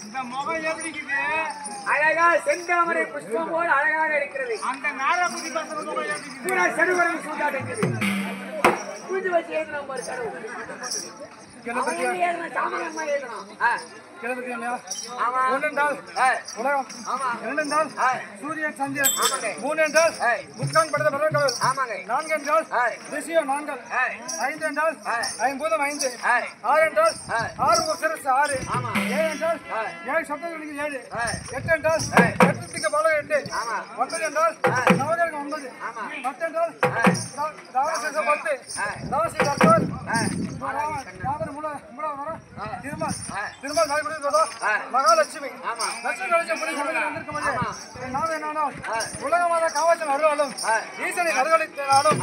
இந்த முகம் எப்படி இருக்குது? அழகா செந்தாமரை புஷ்பம் போல் அழகாக இருக்கிறது. அந்த நாரபுரி பசங்க முகம் எப்படி இருக்குது? பூரா செடுவரை சூதாடுகிறது. பூஜை வச்சு ஏதணும் பாரு கடவுள். அவங்க ஏதணும் சாமானியமா ஏதணும். ஆமா. ஒன்றென்றால் உலகம். ஆமா. இரண்டென்றால் சூரியன் சந்திரன். ஆமாங்க. மூன்றென்றால் முக்கான் படுத்த பரவல். ஆமாங்க. நான்கு என்றால் திசையம் நான்கள். ஐந்து என்றால் ஐம்பூதம் 5. ஆறு என்றால் ஆறு உபசரசு 6. ஆமா. ஏழு என்றால் 7 சப்தங்களுக்கு 7. எட்டு என்றால் 8 பாலகம் 8. ஆமா. 9 என்றால் நவகிரகம் 9. ஆமா. 10 என்றால் தாவரசேஷம் 10. தாவரசேஷம் அர்த்தம் தாவர மூல வர திருமல் நாய் மகாலட்சுமி லட்சுமி கலட்சம் புலி சமையல் வந்திருக்கும் நாமே நானும் உலகமாத காவச்சம் அருளாலும் ஈசனை கருகளித்தாலும்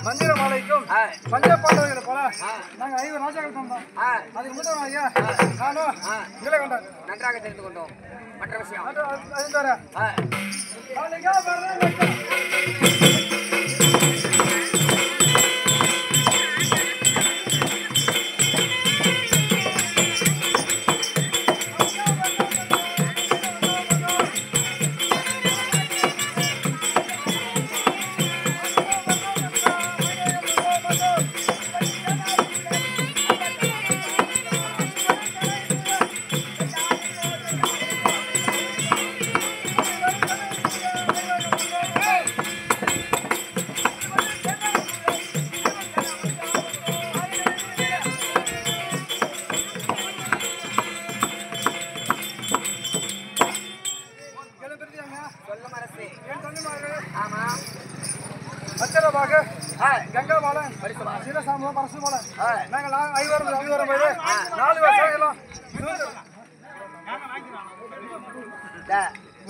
மந்திர மாலைக்கும் பஞ்ச பாண்டவர்கள் போல நாங்கள் 5 ராஜாக்கள் தந்தோம். அதுக்கு முதல் ஐயா நானும் நிலை கொண்டேன். நன்றாக தெரிந்து கொண்டோம். மற்ற விஷயம் கங்காபாலன் சீரசாம பரசுபாலன் நாங்கள் 5 வரும் போது 4 வருஷம்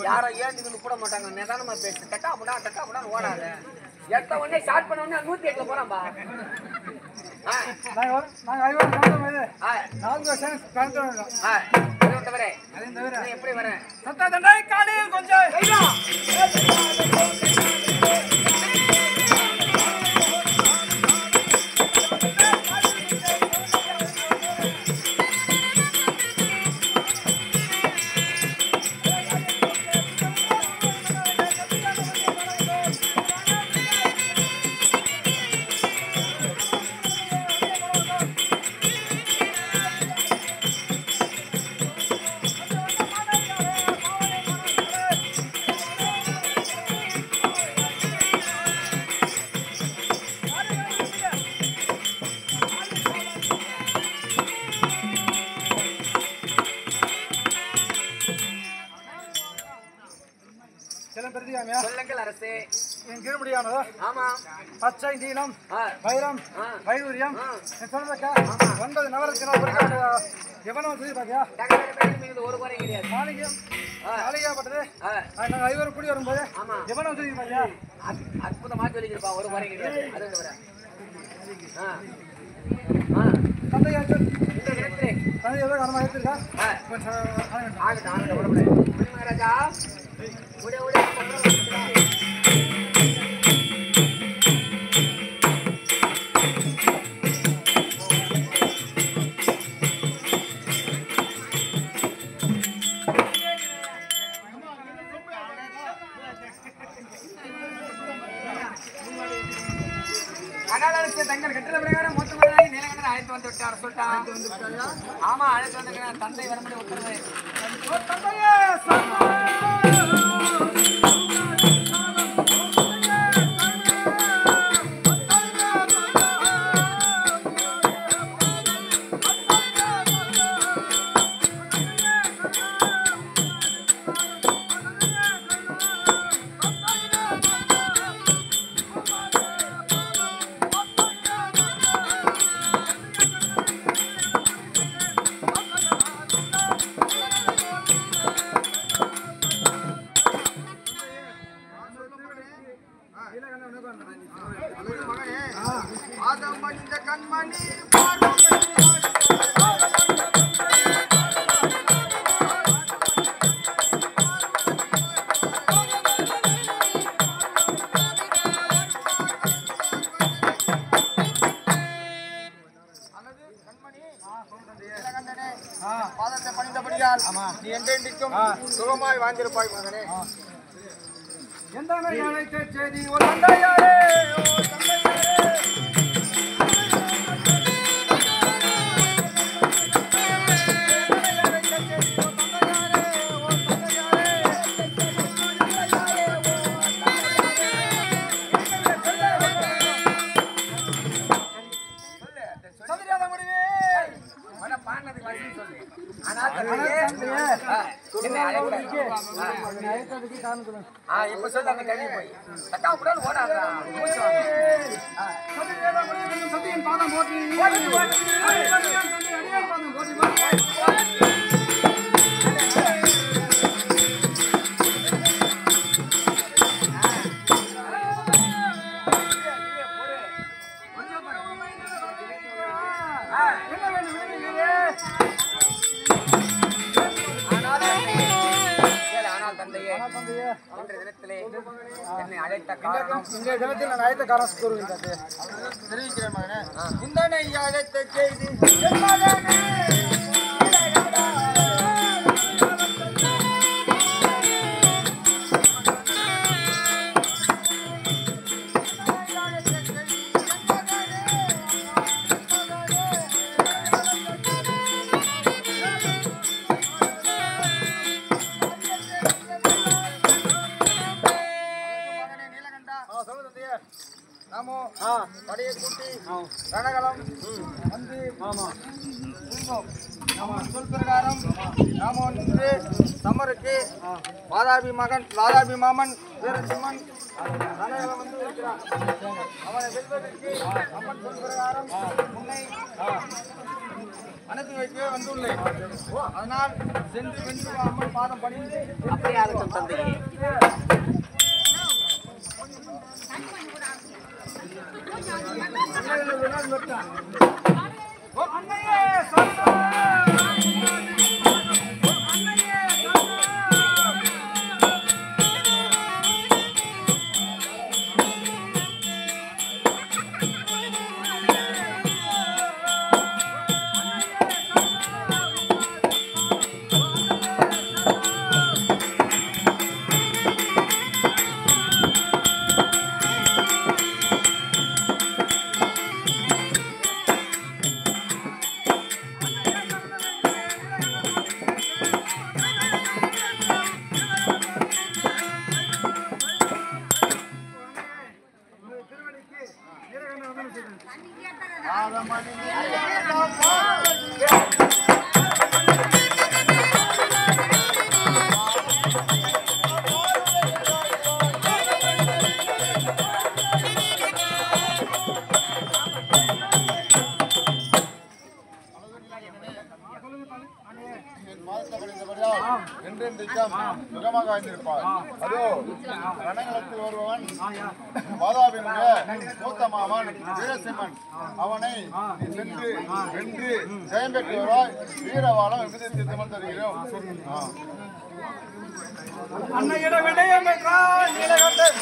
யாரும் ஏன்னு கூட மாட்டாங்க. நிதானமா பேசு. டக்கா அப்படின்னா ஓடாத. எடுத்த உடனே ஸ்டார்ட் பண்ண உடனே 108 போறான்பா. நாங்க 5 வருஷம் போது 4 வருஷம் தவிர எப்படி வரேன் சத்தா தண்டாய் காலையில் கொஞ்சம் சொல்லுங்கள் அரசே. என் கீழ்மடியானதோ பச்சை நீலம் வைரம் வைடூரியம் சொல்றக்கா 9 நவரத்தினால் எவனும் சொல்லி பாத்தியா ஒரு குறை கிடையாது. மாளிகையும் அழகாப்பட்டது. நாங்கள் 5 கூடி வரும்போது எவனும் சொல்லி பாத்தியா அற்புதமா சொல்லிக்கிறப்பா. ஒரு குறை கிடையாது. அது தவிர தந்தையாச்சு இந்த இடத்திலே தந்தை எவ்வளோ காரணமாக எடுத்துருக்கா ராஜா தங்கள் கட்டளை பிரகாரம் மொத்தமாக நிலங்கடை அழைத்து வந்து விட்டார் சொல்லிட்டான். ஆமா அழைத்து வந்து தந்தை வரமுடிய உத்தரவு. வரைக்கும் சுகமாய் வாழ்ந்திருப்பாய் மகனே. எந்த அழைத்த செய்தி ஒரு தந்தையாரே, ஓ தந்தையாரே. இப்ப சொல்லு அந்த கல்வி போய் சட்டா கூட ஓடாதா சத்தியின் பாதம் போற்றி என்ன வேண்டும் என்னை அழைத்த காரணம் இன்றைய தினத்தில் நான் அழைத்த காரணம் கூறுகின்றது தெரிவிக்கிறேன் மகனே. முந்தனை அழைத்த செய்தி நாமோ படையை கூட்டி ரணகலம் வந்து சொல் பிரகாரம் நாமோ நின்று சமருக்கு வாதாபி மாமன் வீரசிம்மன் ரணகலம் வந்து இருக்கிறான். அவனை வெல்வதற்கு அம்மன் சொல் பிரகாரம் உன்னை அனுப்பி வைக்கவே வந்துள்ளேன். அதனால் சென்று வென்று அம்மன் பாதம் பணிந்து அப்படியே ஆகட்டும் தந்தையே. சுகமாக வாழ்ந்திருப்பார். அதோ ரணங்களத்தில் வருபவன் வாதாபினுடைய மூத்த மாமன் வீரசிம்மன். அவனை சென்று வென்று ஜெயம் பெற்று வருவாய். வீரவாளம் விபத்து திருமணம் தருகிறோம். அன்னையிட விடயம் என்றால் நீலகண்டன்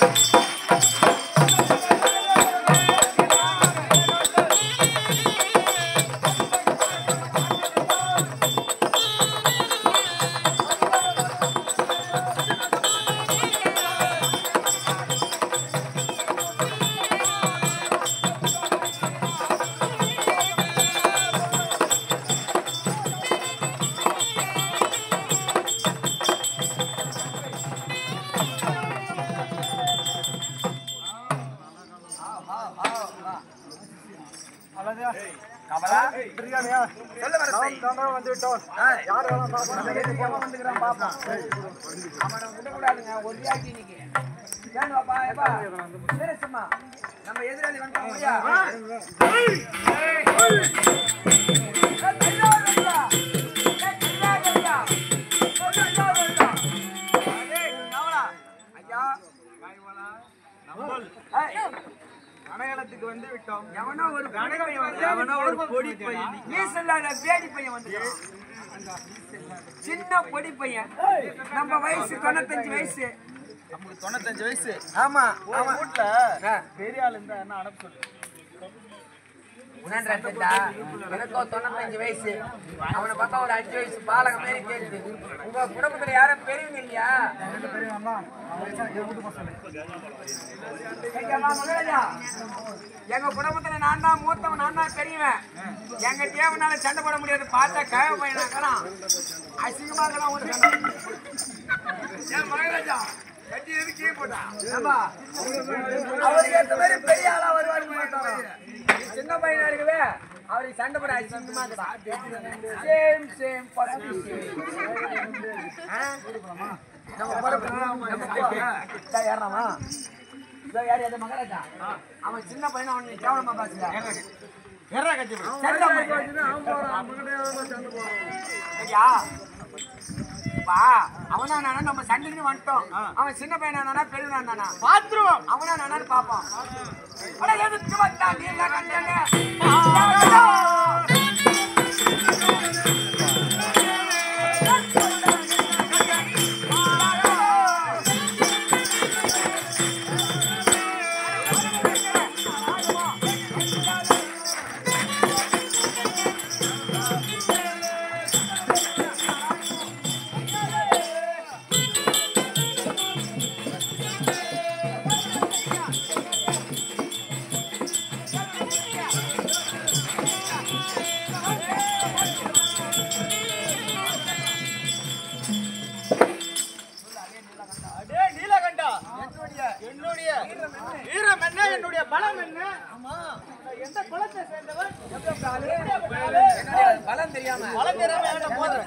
நம்ம எதிராளி வந்து அணையலத்துக்கு வந்து விட்டோம். எவனோ ஒரு பொடி பையன் வேடி பையன் வந்து சின்ன பொடி பையன். நம்ம வயசு 95 வயசு. நமக்கு 95 வயசு. ஆமா வீட்டுல பெரிய ஆள் இருந்தா என்ன அனுப்ப சொல்லு. உணர்றா எனக்கோ 95 வயசு அவனை பக்கம் ஒரு 5 வயசு பாலக மாரி தெரியுது. உங்க குடும்பத்துல யாரும் பெரியவங்க இல்லையா? எங்க குடும்பத்துல நான் தான் மூத்தவன், நான் தான் பெரியவன். எங்க தேவனால சண்டை போட முடியாது. பார்த்தா கழக பையனாக்கலாம் அசிங்கமா இருக்கலாம். ஒரு ஏன் மகாராஜா கட்டி எதுக்கே போட்டா அவருக்கு ஏற்ற மாதிரி பெரிய ஆளா வருவாரு. சின்ன பையனா இருக்கவே அவருக்கு சண்டை போட அசிங்கமா சேம் சேம் மகாராஜா அவன் சின்ன பையனா அவன் கேவலமா பாசுல அவனா நானா நம்ம சண்டைக்கு வந்துட்டோம். அவன் சின்ன பையனா நானா பெரியவனா நானா பாத்துருவோம். அவனா நானான்னு பாப்பான். எதுக்கு வந்தா நீ எல்லாம் கண்டானே பலம் தெரியாம போதும்.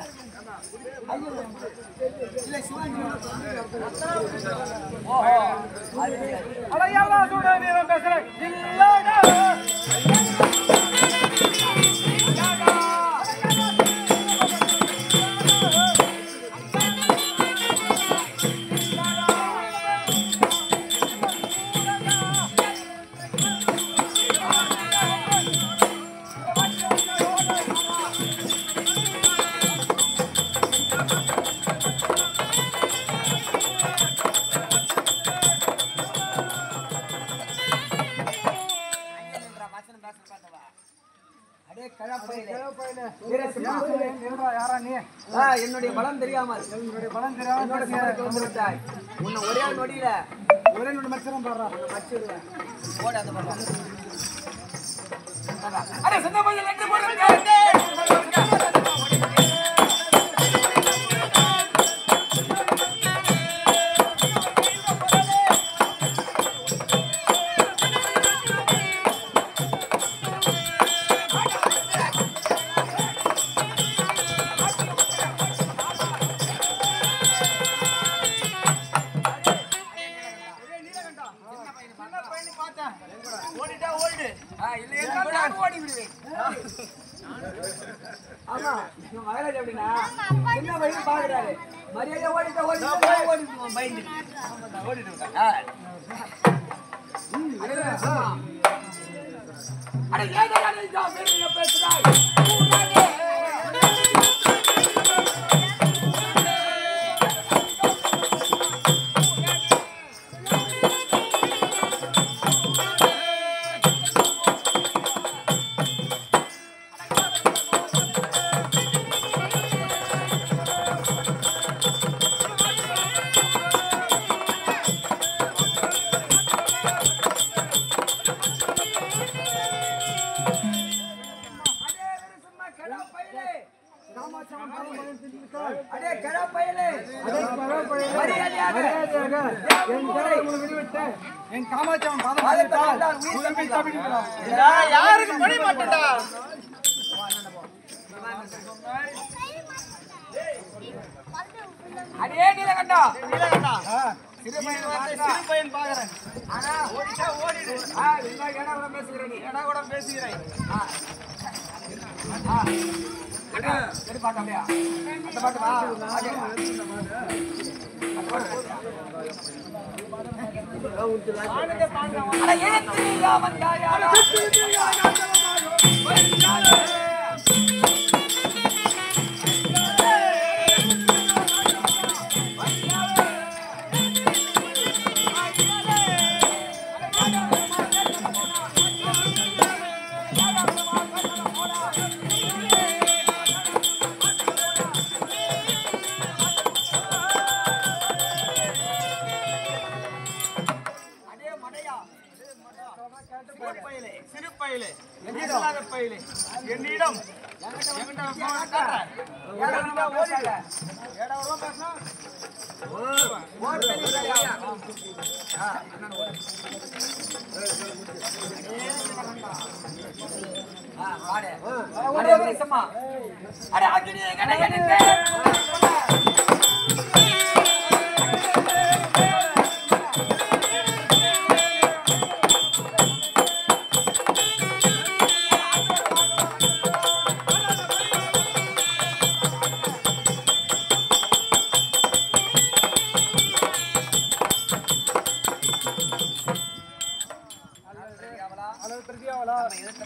என்னுடைய பலம் தெரியாமல் உன்னை ஒரே நொடியில ஒரே நொடி மச்சரம் போடுறான். ஆமா மகாராஜா அப்படின்னா சின்ன வயசு பாக்குறாரு மரியாதை ஓடிட்டு பயந்து பேசுறாய் யாருக்கு பணி மாட்டா அதே நீலகண்டா சிறு பையன் பாக்குறேன். ஆனா ஓடிடு எடா கூட பேசுகிறேன். நீ எடா கூட பேசுகிறேன். சரி பாட்டு அப்படியா அந்த பாட்டு வா சிறு பயலே இல்லாத பயலே என்னிடம்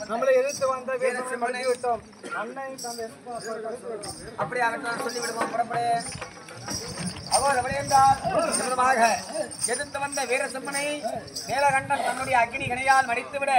நம்மளை எதிர்த்து வந்த வீரத்தை மடங்கி விட்டோம். அன்னை தந்தை அப்படி அவற்றால் சொல்லிவிடுவோம். புறப்படு. எதிர்த்து வந்த வீரசிம்மனை நீலகண்டன் தன்னுடைய அக்னி கணையால் மடித்துவிட